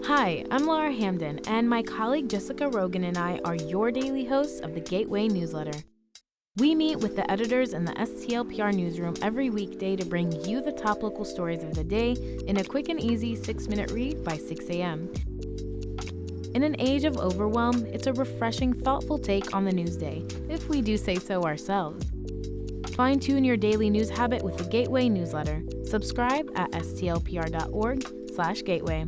Hi, I'm Laura Hamden, and my colleague Jessica Rogan and I are your daily hosts of the Gateway newsletter. We meet with the editors in the STLPR newsroom every weekday to bring you the top local stories of the day in a quick and easy 6-minute read by 6 a.m. In an age of overwhelm, it's a refreshing, thoughtful take on the news day, if we do say so ourselves. Fine-tune your daily news habit with the Gateway newsletter. Subscribe at stlpr.org/gateway.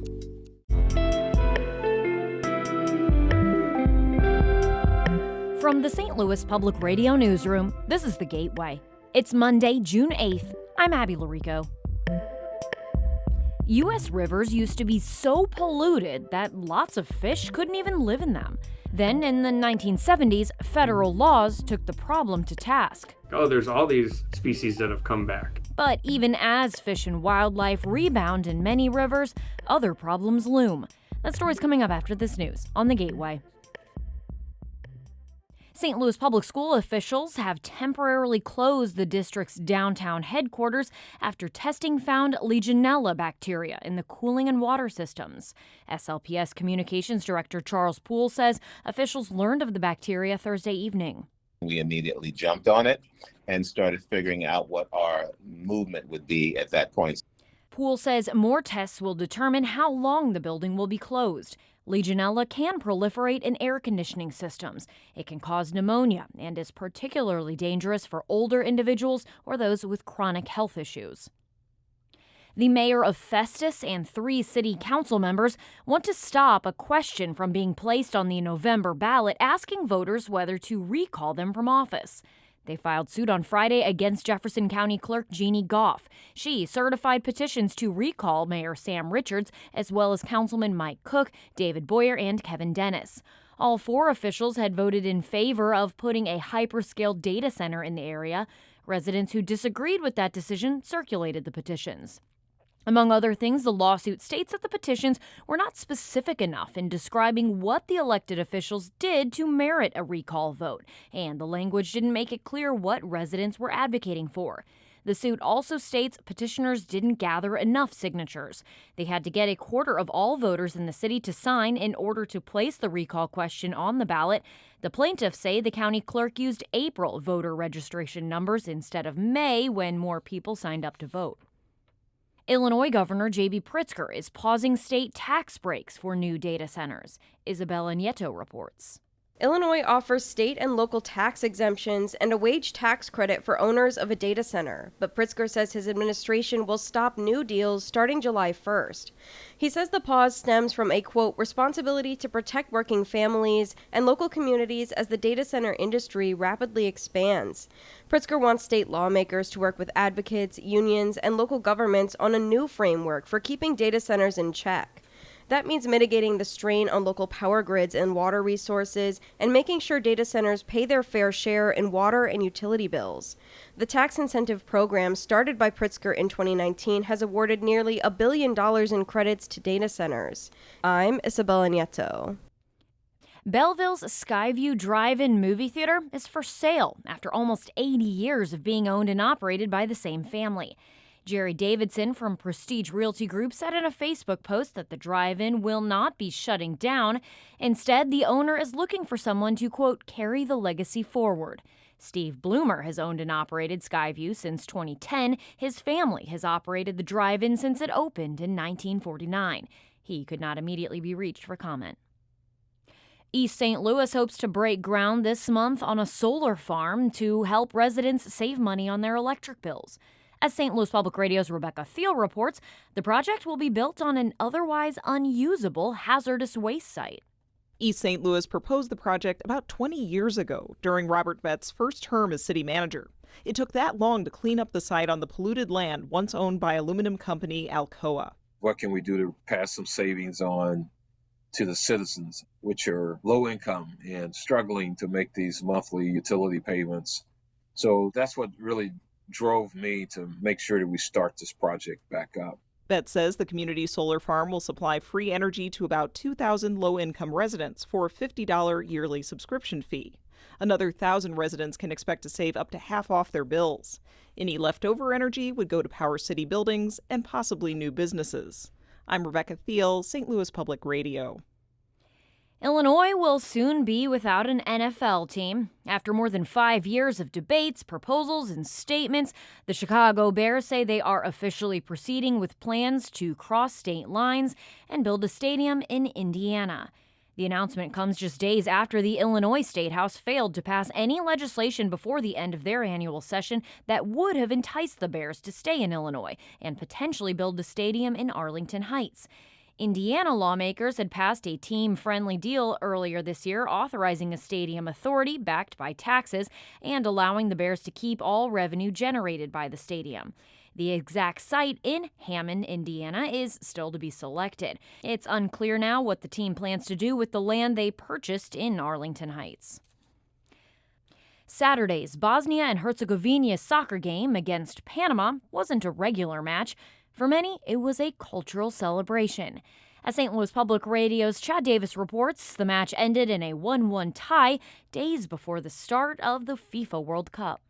From the St. Louis Public Radio Newsroom, this is The Gateway. It's Monday, June 8th. I'm Abby Larico. U.S. rivers used to be so polluted that lots of fish couldn't even live in them. Then, in the 1970s, federal laws took the problem to task. There's all these species that have come back. But even as fish and wildlife rebound in many rivers, other problems loom. That story's coming up after this news on The Gateway. St. Louis Public School officials have temporarily closed the district's downtown headquarters after testing found Legionella bacteria in the cooling and water systems. SLPS Communications Director Charles Poole says officials learned of the bacteria Thursday evening. We immediately jumped on it and started figuring out what our movement would be at that point. Poole says more tests will determine how long the building will be closed. Legionella can proliferate in air conditioning systems. It can cause pneumonia and is particularly dangerous for older individuals or those with chronic health issues. The mayor of Festus and 3 city council members want to stop a question from being placed on the November ballot asking voters whether to recall them from office. They filed suit on Friday against Jefferson County Clerk Jeannie Goff. She certified petitions to recall Mayor Sam Richards, as well as Councilman Mike Cook, David Boyer, and Kevin Dennis. All 4 officials had voted in favor of putting a hyperscale data center in the area. Residents who disagreed with that decision circulated the petitions. Among other things, the lawsuit states that the petitions were not specific enough in describing what the elected officials did to merit a recall vote, and the language didn't make it clear what residents were advocating for. The suit also states petitioners didn't gather enough signatures. They had to get a quarter of all voters in the city to sign in order to place the recall question on the ballot. The plaintiffs say the county clerk used April voter registration numbers instead of May when more people signed up to vote. Illinois Governor J.B. Pritzker is pausing state tax breaks for new data centers. Isabella Nieto reports. Illinois offers state and local tax exemptions and a wage tax credit for owners of a data center, but Pritzker says his administration will stop new deals starting July 1st. He says the pause stems from a, quote, responsibility to protect working families and local communities as the data center industry rapidly expands. Pritzker wants state lawmakers to work with advocates, unions, and local governments on a new framework for keeping data centers in check. That means mitigating the strain on local power grids and water resources and making sure data centers pay their fair share in water and utility bills. The tax incentive program started by Pritzker in 2019 has awarded nearly $1 billion in credits to data centers. I'm Isabella Nieto. Belleville's Skyview Drive-In movie theater is for sale after almost 80 years of being owned and operated by the same family. Jerry Davidson from Prestige Realty Group said in a Facebook post that the drive-in will not be shutting down. Instead, the owner is looking for someone to, quote, carry the legacy forward. Steve Bloomer has owned and operated Skyview since 2010. His family has operated the drive-in since it opened in 1949. He could not immediately be reached for comment. East St. Louis hopes to break ground this month on a solar farm to help residents save money on their electric bills. As St. Louis Public Radio's Rebecca Thiel reports, the project will be built on an otherwise unusable hazardous waste site. East St. Louis proposed the project about 20 years ago during Robert Bett's first term as city manager. It took that long to clean up the site on the polluted land once owned by aluminum company Alcoa. What can we do to pass some savings on to the citizens, which are low income and struggling to make these monthly utility payments? So that's what really drove me to make sure that we start this project back up. Bett says the community solar farm will supply free energy to about 2,000 low-income residents for a $50 yearly subscription fee. Another 1,000 residents can expect to save up to half off their bills. Any leftover energy would go to power city buildings and possibly new businesses. I'm Rebecca Thiel, St. Louis Public Radio. Illinois will soon be without an NFL team. After more than 5 years of debates, proposals, and statements, the Chicago Bears say they are officially proceeding with plans to cross state lines and build a stadium in Indiana. The announcement comes just days after the Illinois State House failed to pass any legislation before the end of their annual session that would have enticed the Bears to stay in Illinois and potentially build a stadium in Arlington Heights. Indiana lawmakers had passed a team-friendly deal earlier this year authorizing a stadium authority backed by taxes and allowing the Bears to keep all revenue generated by the stadium. The exact site in Hammond, Indiana, is still to be selected. It's unclear now what the team plans to do with the land they purchased in Arlington Heights. Saturday's Bosnia and Herzegovina soccer game against Panama wasn't a regular match. For many, it was a cultural celebration. As St. Louis Public Radio's Chad Davis reports, the match ended in a 1-1 tie days before the start of the FIFA World Cup.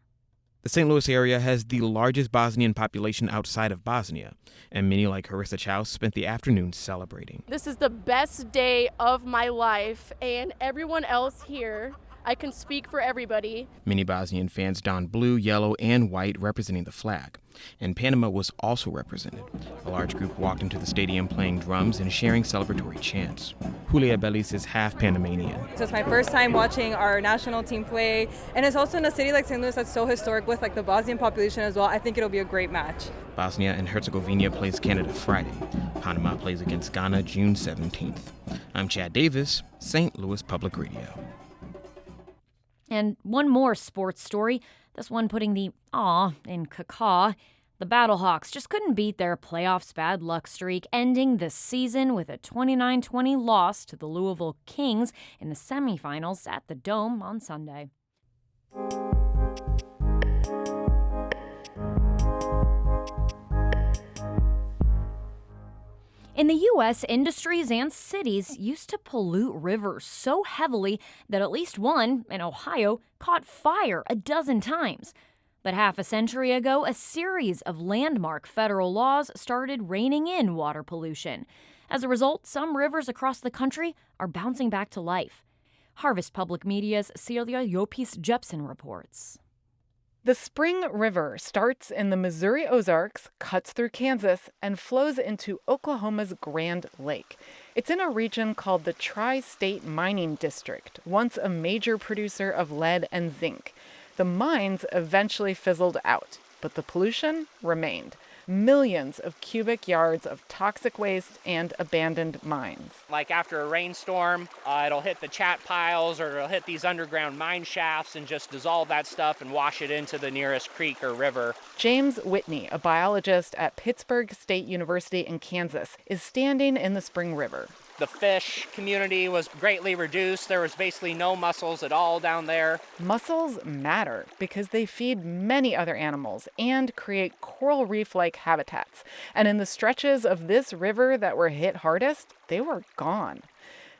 The St. Louis area has the largest Bosnian population outside of Bosnia, and many like Harissa Chow spent the afternoon celebrating. This is the best day of my life, and everyone else here, I can speak for everybody. Many Bosnian fans donned blue, yellow, and white representing the flag, and Panama was also represented. A large group walked into the stadium playing drums and sharing celebratory chants. Julia Belis is half Panamanian. So it's my first time watching our national team play, and it's also in a city like St. Louis that's so historic with like the Bosnian population as well. I think it'll be a great match. Bosnia and Herzegovina plays Canada Friday. Panama plays against Ghana June 17th. I'm Chad Davis, St. Louis Public Radio. And one more sports story, this one putting the aw in caca. The Battlehawks just couldn't beat their playoffs bad luck streak, ending the season with a 29-20 loss to the Louisville Kings in the semifinals at the Dome on Sunday. In the U.S., industries and cities used to pollute rivers so heavily that at least one, in Ohio, caught fire a dozen times. But half a century ago, a series of landmark federal laws started reining in water pollution. As a result, some rivers across the country are bouncing back to life. Harvest Public Media's Celia Yopis-Jepsen reports. The Spring River starts in the Missouri Ozarks, cuts through Kansas, and flows into Oklahoma's Grand Lake. It's in a region called the Tri-State Mining District, once a major producer of lead and zinc. The mines eventually fizzled out, but the pollution remained. Millions of cubic yards of toxic waste and abandoned mines. Like after a rainstorm, it'll hit the chat piles or it'll hit these underground mine shafts and just dissolve that stuff and wash it into the nearest creek or river. James Whitney, a biologist at Pittsburgh State University in Kansas, is standing in the Spring River. The fish community was greatly reduced. There was basically no mussels at all down there. Mussels matter because they feed many other animals and create coral reef-like habitats. And in the stretches of this river that were hit hardest, they were gone.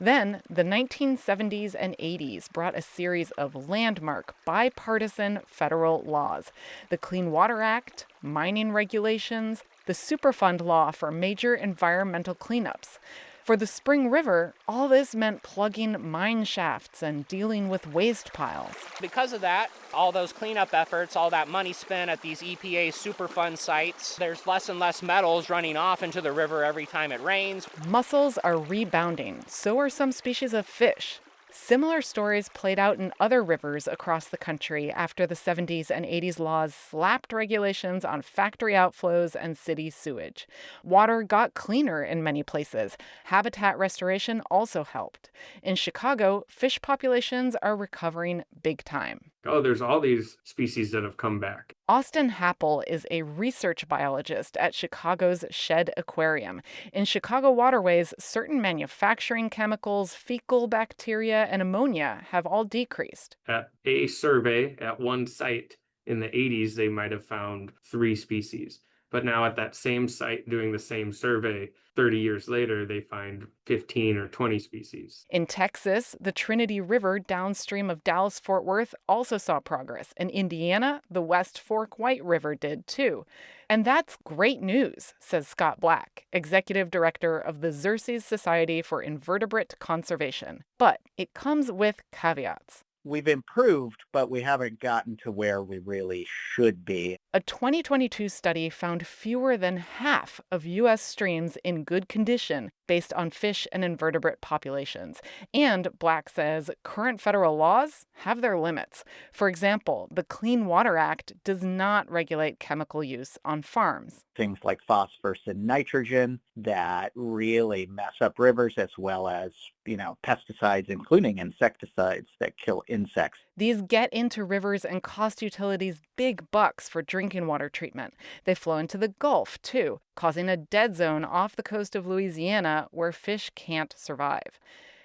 Then, the 1970s and 80s brought a series of landmark bipartisan federal laws. The Clean Water Act, mining regulations, the Superfund law for major environmental cleanups. For the Spring River, all this meant plugging mine shafts and dealing with waste piles. Because of that, all those cleanup efforts, all that money spent at these EPA Superfund sites, there's less and less metals running off into the river every time it rains. Mussels are rebounding, so are some species of fish. Similar stories played out in other rivers across the country after the 70s and 80s laws slapped regulations on factory outflows and city sewage. Water got cleaner in many places. Habitat restoration also helped. In Chicago, fish populations are recovering big time. Oh, there's all these species that have come back. Austin Happel is a research biologist at Chicago's Shed Aquarium. In Chicago waterways, certain manufacturing chemicals, fecal bacteria, and ammonia have all decreased. At a survey at one site in the 80s, they might have found 3 species. But now at that same site doing the same survey 30 years later, they find 15 or 20 species. In Texas, the Trinity River downstream of Dallas-Fort Worth also saw progress. In Indiana, the West Fork White River did too. And that's great news, says Scott Black, executive director of the Xerces Society for Invertebrate Conservation. But it comes with caveats. We've improved, but we haven't gotten to where we really should be. A 2022 study found fewer than half of U.S. streams in good condition based on fish and invertebrate populations. And Black says current federal laws have their limits. For example, the Clean Water Act does not regulate chemical use on farms. Things like phosphorus and nitrogen that really mess up rivers, as well as, pesticides, including insecticides that kill insects. These get into rivers and cost utilities big bucks for drinking water treatment. They flow into the Gulf, too, causing a dead zone off the coast of Louisiana where fish can't survive.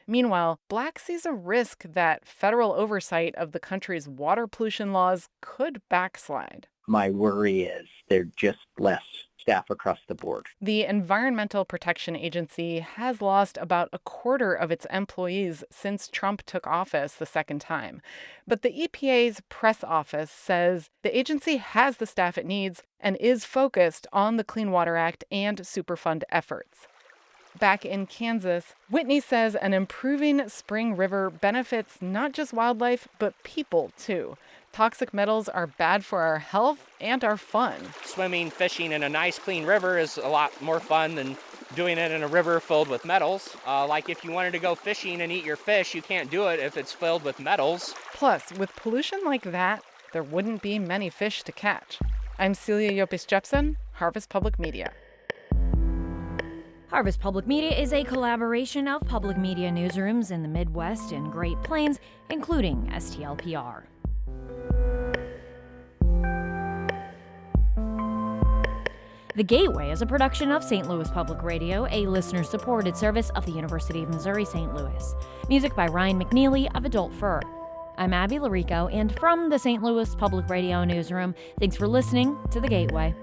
Meanwhile, Black sees a risk that federal oversight of the country's water pollution laws could backslide. My worry is there's just less staff across the board. The Environmental Protection Agency has lost about a quarter of its employees since Trump took office the second time. But the EPA's press office says the agency has the staff it needs and is focused on the Clean Water Act and Superfund efforts. Back in Kansas, Whitney says an improving spring river benefits not just wildlife, but people, too. Toxic metals are bad for our health and our fun. Swimming, fishing in a nice, clean river is a lot more fun than doing it in a river filled with metals. Like if you wanted to go fishing and eat your fish, you can't do it if it's filled with metals. Plus, with pollution like that, there wouldn't be many fish to catch. I'm Celia Yopis-Jepson, Harvest Public Media. Harvest Public Media is a collaboration of public media newsrooms in the Midwest and Great Plains, including STLPR. The Gateway is a production of St. Louis Public Radio, a listener-supported service of the University of Missouri-St. Louis. Music by Ryan McNeely of Adult Fur. I'm Abby Larico, and from the St. Louis Public Radio newsroom, thanks for listening to The Gateway.